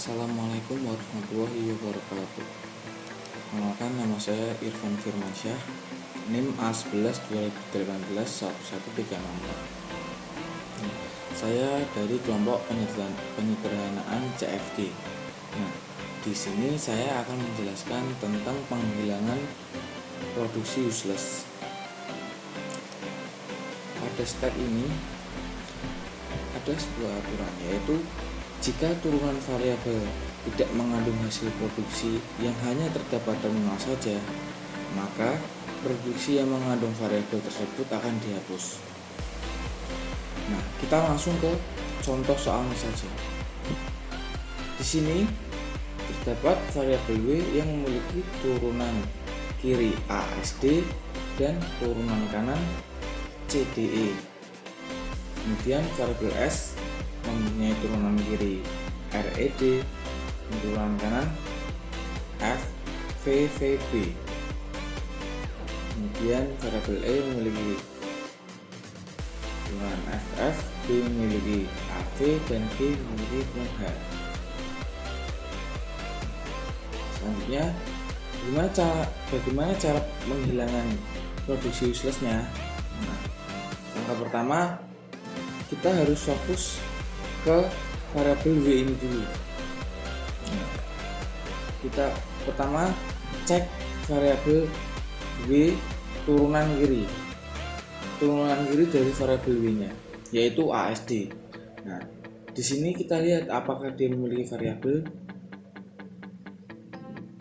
Assalamualaikum warahmatullahi wabarakatuh. Perkenalkan, nama saya Irfan Firmansyah, NIM A11 2018 11364. Saya dari kelompok penyederhanaan CFD. Nah, di sini saya akan menjelaskan tentang penghilangan produksi useless. Pada step ini ada sebuah aturan, yaitu jika turunan variabel tidak mengandung hasil produksi yang hanya terdapat terminal saja, maka produksi yang mengandung variabel tersebut akan dihapus. Nah, kita langsung ke contoh soalnya saja. Di sini terdapat variabel W yang memiliki turunan kiri ASD dan turunan kanan CDE. Kemudian variabel S mempunyai turunan kiri RED, turunan kanan FVVB. Kemudian variabel E memiliki turunan FF, B memiliki AV, dan G memiliki turunan H. Selanjutnya, bagaimana cara menghilangkan produksi uselessnya? Nah, langkah pertama, kita harus fokus ke variabel W ini dulu. Kita pertama cek variabel W turunan kiri dari variabel W nya, yaitu ASD. Nah, di sini kita lihat apakah dia memiliki variabel.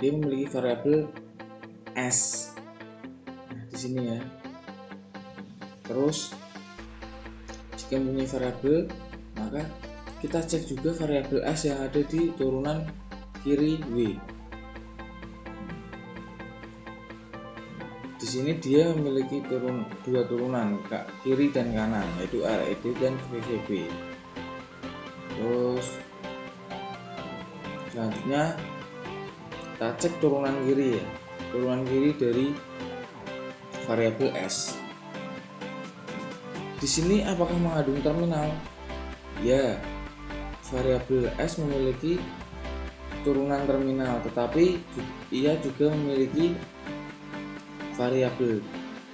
Dia memiliki variabel S. Nah, di sini ya. Terus jika mempunyai variabel, maka kita cek juga variabel S yang ada di turunan kiri W. Di sini dia memiliki dua turunan, kiri dan kanan, yaitu RED dan VVB. Terus selanjutnya kita cek turunan kiri dari variabel S. Di sini apakah mengandung terminal? Ya, variabel S memiliki turunan terminal, tetapi ia juga memiliki variabel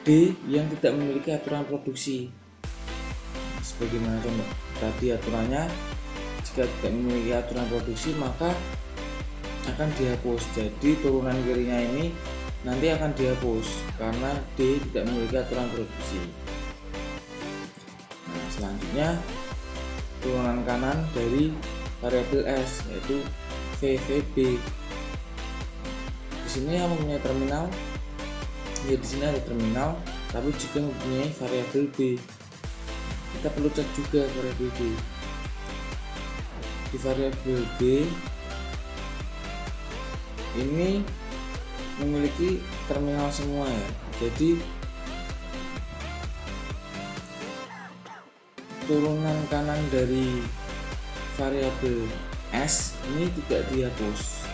D yang tidak memiliki aturan produksi. Sebagaimana contoh tadi aturannya, jika tidak memiliki aturan produksi maka akan dihapus. Jadi turunan kirinya ini nanti akan dihapus karena D tidak memiliki aturan produksi. Nah, selanjutnya turunan kanan dari variabel S, yaitu VVB. Di sini yang mempunyai terminal, ya di sini ada terminal, tapi juga mempunyai variabel B. Kita perlu cek juga variabel B. Di variabel B ini memiliki terminal semua ya. Jadi turunan kanan dari variabel S ini tidak dihapus.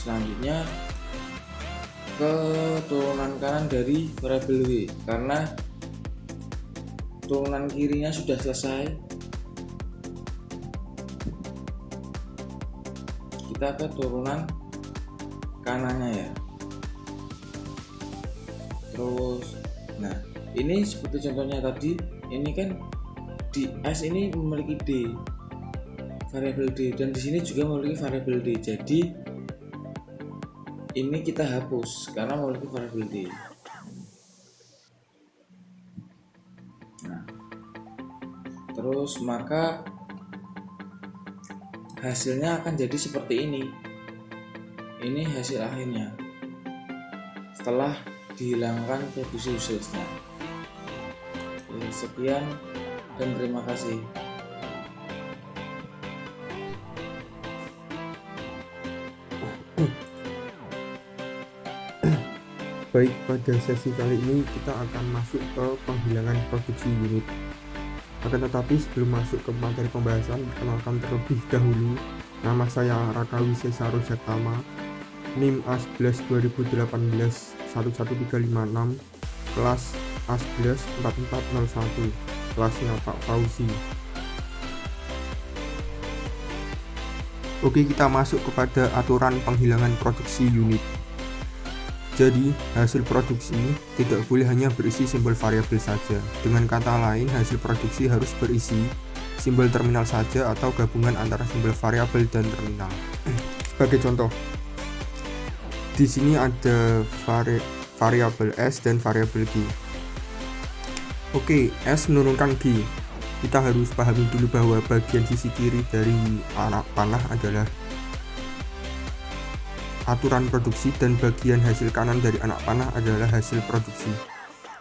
Selanjutnya ke turunan kanan dari variabel W, karena turunan kirinya sudah selesai. Kita ke turunan kanannya ya. Terus, nah ini seperti contohnya tadi, ini kan di S ini memiliki D, variabel D, dan di sini juga memiliki variabel D. Jadi ini kita hapus karena memiliki variabel D. Nah, terus maka hasilnya akan jadi seperti ini. Ini hasil akhirnya setelah dihilangkan produksi uselessnya. Sekian dan terima kasih. Baik, pada sesi kali ini kita akan masuk ke penghilangan produksi unit. Akan tetapi sebelum masuk ke materi pembahasan, perkenalkan terlebih dahulu, nama saya Rakawi Sesaro Zatama, NIM A11 2018 11356, kelas A11 4401, kelasnya Pak Fauzi. Oke, kita masuk kepada aturan penghilangan produksi unit. Jadi, hasil produksi tidak boleh hanya berisi simbol variabel saja. Dengan kata lain, hasil produksi harus berisi simbol terminal saja atau gabungan antara simbol variabel dan terminal. Sebagai contoh, di sini ada variabel S dan variabel G. Oke, S menurunkan G. Kita harus pahami dulu bahwa bagian sisi kiri dari anak panah adalah aturan produksi dan bagian hasil kanan dari anak panah adalah hasil produksi.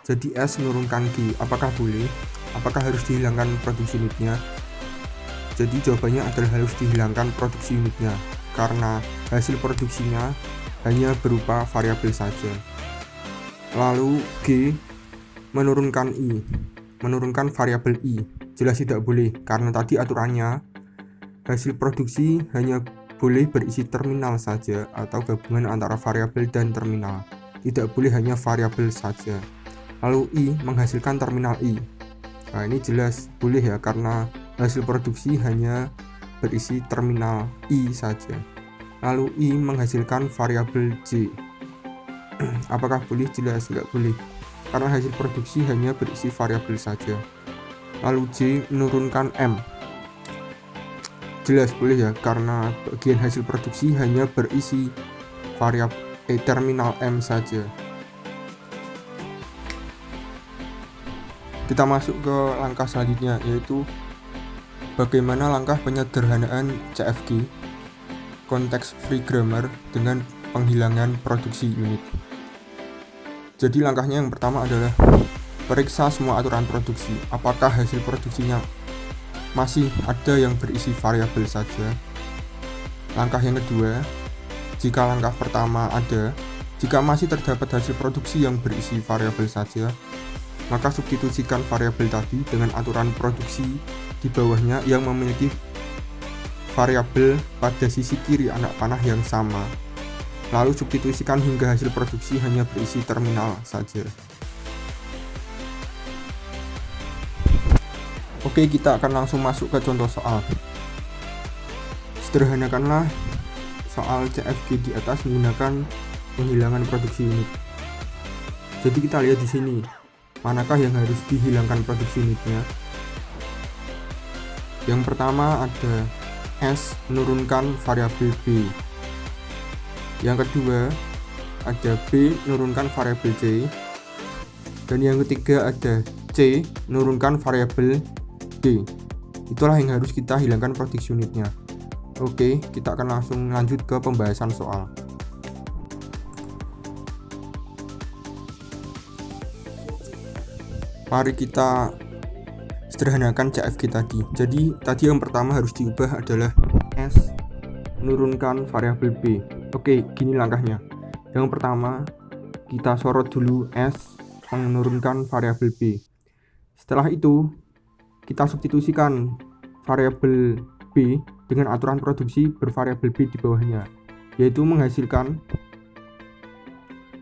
Jadi S menurunkan G, apakah boleh? Apakah harus dihilangkan produksi unitnya? Jadi jawabannya adalah harus dihilangkan produksi unitnya, karena hasil produksinya hanya berupa variabel saja. Lalu G menurunkan I, menurunkan variabel I. Jelas tidak boleh, karena tadi aturannya hasil produksi hanya boleh berisi terminal saja atau gabungan antara variabel dan terminal. Tidak boleh hanya variabel saja. Lalu I menghasilkan terminal I. Nah, ini jelas boleh ya, karena hasil produksi hanya berisi terminal I saja. Lalu I menghasilkan variabel J. Apakah boleh? Jelas nggak boleh, karena hasil produksi hanya berisi variabel saja. Lalu J menurunkan M. Jelas boleh ya, karena bagian hasil produksi hanya berisi terminal M saja. Kita masuk ke langkah selanjutnya, yaitu bagaimana langkah penyederhanaan CFG konteks free grammar dengan penghilangan produksi unit. Jadi langkahnya yang pertama adalah periksa semua aturan produksi. Apakah hasil produksinya masih ada yang berisi variabel saja? Langkah yang kedua, jika langkah pertama ada, jika masih terdapat hasil produksi yang berisi variabel saja, maka substitusikan variabel tadi dengan aturan produksi di bawahnya yang memiliki variabel pada sisi kiri anak panah yang sama. Lalu substitusikan hingga hasil produksi hanya berisi terminal saja. Oke, kita akan langsung masuk ke contoh soal. Sederhanakanlah soal CFG di atas menggunakan penghilangan produksi unit. Jadi kita lihat di sini, manakah yang harus dihilangkan produksi unitnya? Yang pertama ada S menurunkan variabel B. Yang kedua ada B menurunkan variabel C. Dan yang ketiga ada C menurunkan variabel D. Itulah yang harus kita hilangkan produksi unitnya. Oke, kita akan langsung lanjut ke pembahasan soal. Mari kita sederhanakan CFG tadi. Jadi tadi yang pertama harus diubah adalah S menurunkan variabel B. Oke, gini langkahnya. Yang pertama kita sorot dulu S menurunkan variabel B. Setelah itu kita substitusikan variabel B dengan aturan produksi bervariabel B di bawahnya, yaitu menghasilkan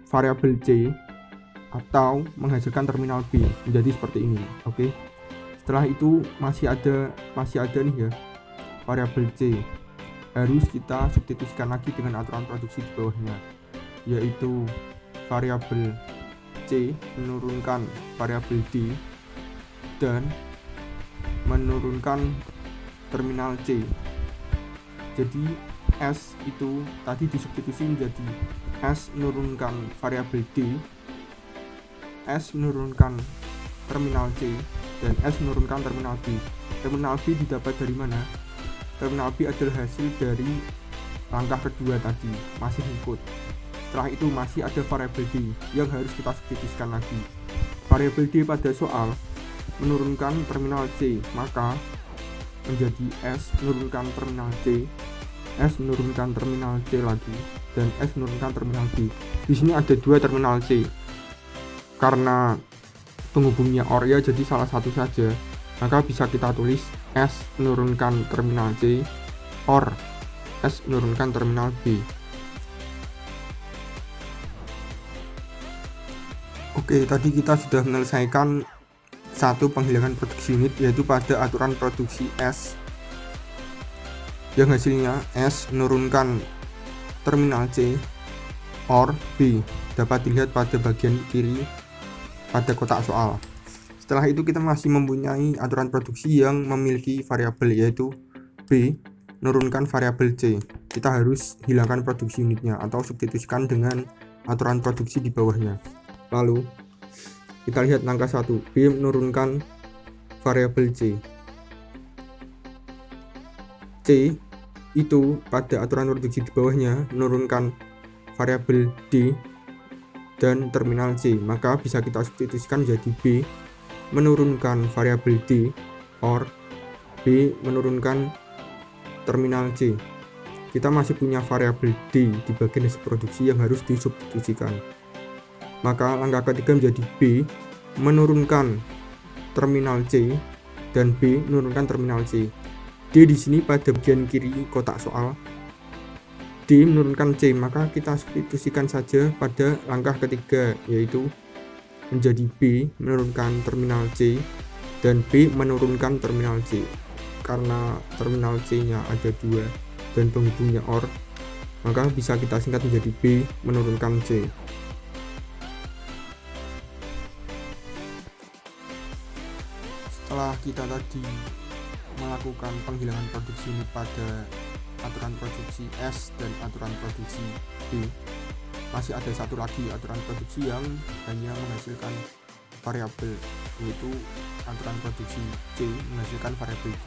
variabel C atau menghasilkan terminal B menjadi seperti ini. Oke. Setelah itu masih ada nih ya variabel C. Harus kita substitusikan lagi dengan aturan produksi di bawahnya, yaitu variabel C menurunkan variabel D dan menurunkan terminal C. Jadi S itu tadi disubstitusi menjadi S menurunkan variabel D, S menurunkan terminal C, dan S menurunkan terminal B. Terminal B didapat dari mana? Terminal B adalah hasil dari langkah kedua tadi, masih ikut. Setelah itu masih ada variabel D yang harus kita substitusikan lagi. Variabel D pada soal menurunkan terminal C, maka menjadi S menurunkan terminal C, S menurunkan terminal C lagi, dan S menurunkan terminal B. Di sini ada dua terminal C. Karena penghubungnya OR ya, jadi salah satu saja, maka bisa kita tulis S menurunkan terminal C OR S menurunkan terminal B. Oke, tadi kita sudah menyelesaikan satu penghilangan produksi unit, yaitu pada aturan produksi S yang hasilnya S menurunkan terminal C or B dapat dilihat pada bagian kiri pada kotak soal. Setelah itu kita masih mempunyai aturan produksi yang memiliki variabel, yaitu B menurunkan variabel C. Kita harus hilangkan produksi unitnya atau substitusikan dengan aturan produksi di bawahnya. Lalu kita lihat langkah 1, B menurunkan variabel C. C itu pada aturan produksi di bawahnya menurunkan variabel D dan terminal C, maka bisa kita substitusikan jadi B menurunkan variabel D or B menurunkan terminal C. Kita masih punya variabel D di bagian hasil produksi yang harus disubstitusikan, maka langkah ketiga menjadi B menurunkan terminal C dan B menurunkan terminal C. D di sini pada bagian kiri kotak soal, D menurunkan C, maka kita substitusikan saja pada langkah ketiga, yaitu menjadi B menurunkan terminal C dan B menurunkan terminal C. Karena terminal C nya ada 2 dan penghubungnya OR, maka bisa kita singkat menjadi B menurunkan C. Setelah kita tadi melakukan penghilangan produksi unit pada aturan produksi S dan aturan produksi B, masih ada satu lagi aturan produksi yang hanya menghasilkan variabel, yaitu aturan produksi C menghasilkan variabel D.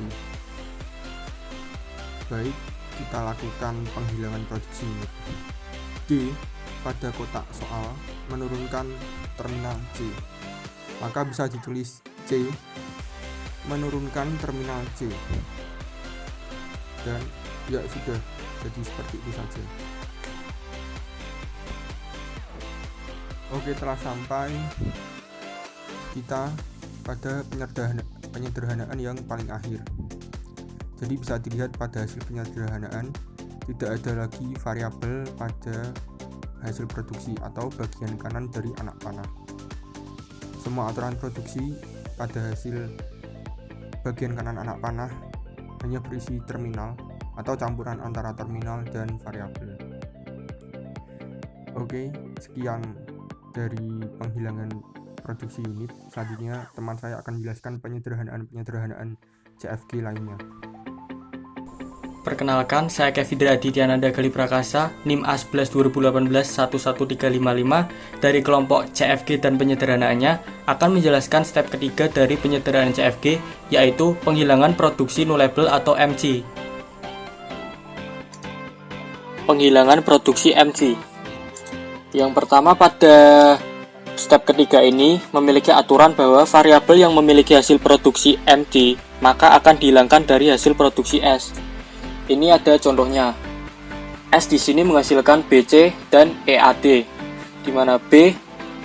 Baik, kita lakukan penghilangan produksi unit. D pada kotak soal menurunkan terminal C, maka bisa ditulis C menurunkan terminal C, dan ya sudah, jadi seperti itu saja. Oke, telah sampai kita pada penyederhanaan yang paling akhir. Jadi bisa dilihat pada hasil penyederhanaan tidak ada lagi variabel pada hasil produksi atau bagian kanan dari anak panah. Semua aturan produksi pada hasil bagian kanan anak panah hanya berisi terminal atau campuran antara terminal dan variabel. Oke, sekian dari penghilangan produksi unit. Selanjutnya teman saya akan menjelaskan penyederhanaan CFG lainnya. Perkenalkan, saya Kevin Adityananda Gali Prakasa, NIM A11 2018 11355 dari kelompok CFG dan penyederhanaannya akan menjelaskan step ketiga dari penyederhanaan CFG, yaitu penghilangan produksi nullable atau MC. Penghilangan produksi MC. Yang pertama, pada step ketiga ini memiliki aturan bahwa variabel yang memiliki hasil produksi MC maka akan dihilangkan dari hasil produksi S. Ini ada contohnya. S di sini menghasilkan BC dan EAD, di mana B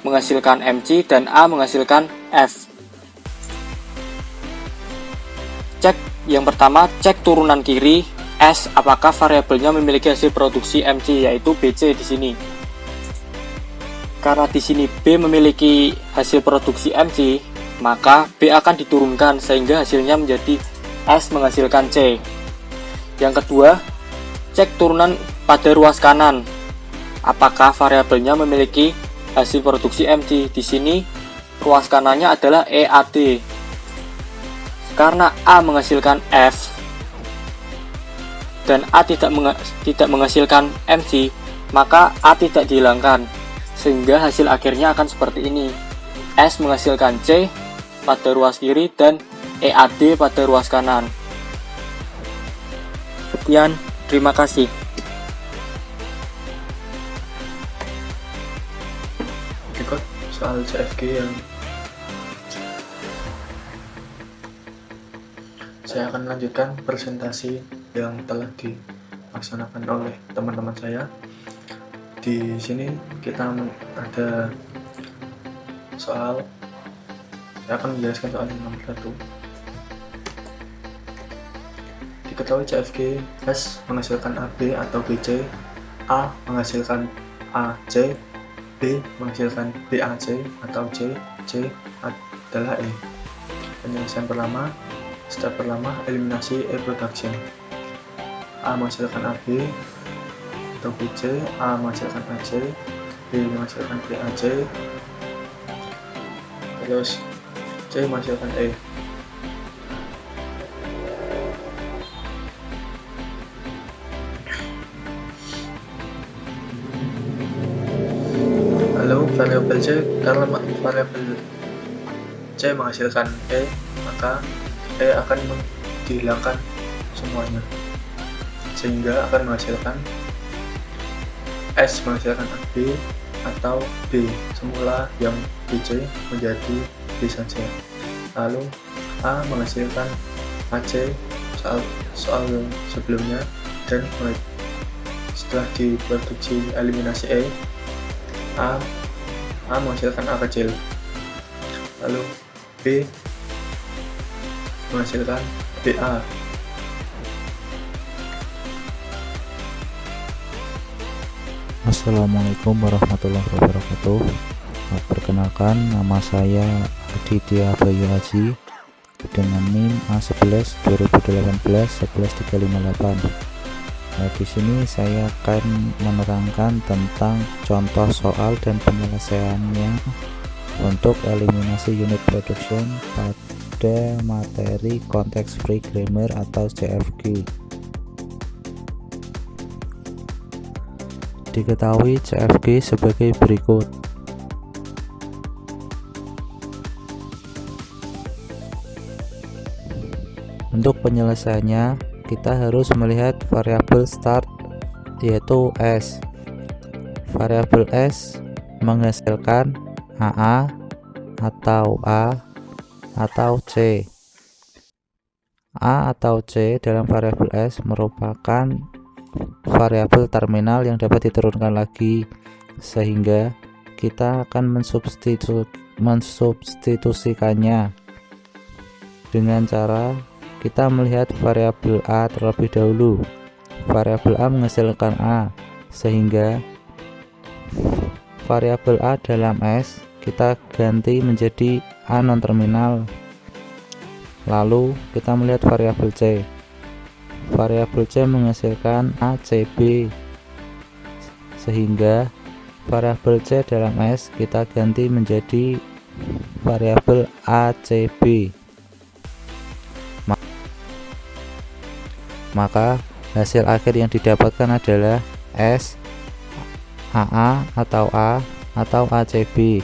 menghasilkan MC dan A menghasilkan F. Cek yang pertama, cek turunan kiri S apakah variabelnya memiliki hasil produksi MC, yaitu BC di sini. Karena di sini B memiliki hasil produksi MC, maka B akan diturunkan sehingga hasilnya menjadi S menghasilkan C. Yang kedua, cek turunan pada ruas kanan. Apakah variabelnya memiliki hasil produksi MC? Di sini ruas kanannya adalah EAD. Karena A menghasilkan F dan A tidak menghasilkan MC, maka A tidak dihilangkan. Sehingga hasil akhirnya akan seperti ini. S menghasilkan C pada ruas kiri dan EAD pada ruas kanan. Sekian, terima kasih. Berikut soal CFG yang saya akan melanjutkan presentasi yang telah dilaksanakan oleh teman-teman saya. Di sini kita ada soal, saya akan menjelaskan soal nomor 1. Diketahui CFG S menghasilkan AB atau BC, A menghasilkan AC, B menghasilkan BAC atau C adalah E. Penyelesaian pertama, step pertama, eliminasi E production. A menghasilkan AB atau BC, A menghasilkan AC, B menghasilkan BAC, terus C menghasilkan E. Lalu variabel C, karena variabel C menghasilkan E, maka E akan dihilangkan semuanya, sehingga akan menghasilkan S menghasilkan AB atau B semula yang BC menjadi B saja. Lalu A menghasilkan AC soal sebelumnya, dan setelah diproduksi eliminasi E, A menghasilkan A kecil. Lalu B menghasilkan BA. Assalamualaikum warahmatullahi wabarakatuh. Perkenalkan, nama saya Aditya Bayu Haji dengan NIM A11 2018 11358. Di sini saya akan menerangkan tentang contoh soal dan penyelesaiannya untuk eliminasi unit production pada materi context free grammar atau CFG. Diketahui CFG sebagai berikut. Untuk penyelesaiannya, kita harus melihat variabel start, yaitu S. Variabel S menghasilkan AA atau A atau C. A atau C dalam variabel S merupakan variabel terminal yang dapat diturunkan lagi, sehingga kita akan mensubstitusikannya dengan cara kita melihat variabel A terlebih dahulu. Variabel A menghasilkan A, sehingga variabel A dalam S kita ganti menjadi A non terminal. Lalu kita melihat variabel C. Variabel C menghasilkan ACB, sehingga variabel C dalam S kita ganti menjadi variabel ACB. Maka hasil akhir yang didapatkan adalah S, AA atau A atau ACB.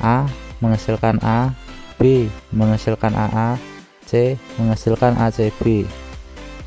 A menghasilkan A, B menghasilkan AA, C menghasilkan ACB.